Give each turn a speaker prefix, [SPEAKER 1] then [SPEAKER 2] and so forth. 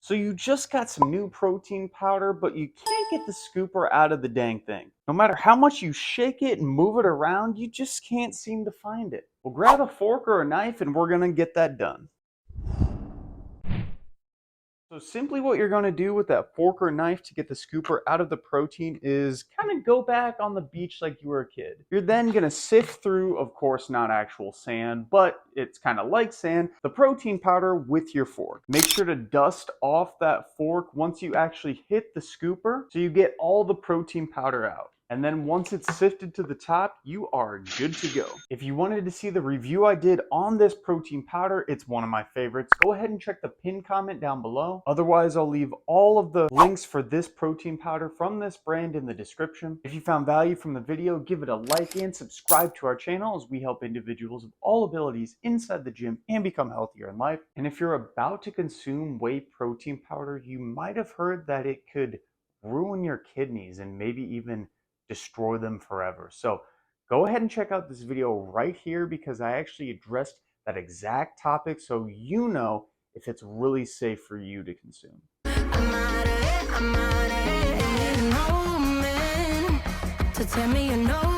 [SPEAKER 1] So you just got some new protein powder, but you can't get the scooper out of the dang thing. No matter how much you shake it and move it around, you just can't seem to find it. Well, grab a fork or a knife and we're gonna get that done. So simply what you're going to do with that fork or knife to get the scooper out of the protein is kind of go back on the beach like you were a kid. You're then going to sift through, of course not actual sand, but it's kind of like sand, the protein powder with your fork. Make sure to dust off that fork once you actually hit the scooper so you get all the protein powder out. And then once it's sifted to the top, you are good to go. If you wanted to see the review I did on this protein powder, it's one of my favorites. Go ahead and check the pinned comment down below. Otherwise, I'll leave all of the links for this protein powder from this brand in the description. If you found value from the video, give it a like and subscribe to our channel as we help individuals of all abilities inside the gym and become healthier in life. And if you're about to consume whey protein powder, you might have heard that it could ruin your kidneys and maybe even destroy them forever. So go ahead and check out this video right here because I actually addressed that exact topic so you know if it's really safe for you to consume. I'm out of it, I'm out of it, no man to tell me you know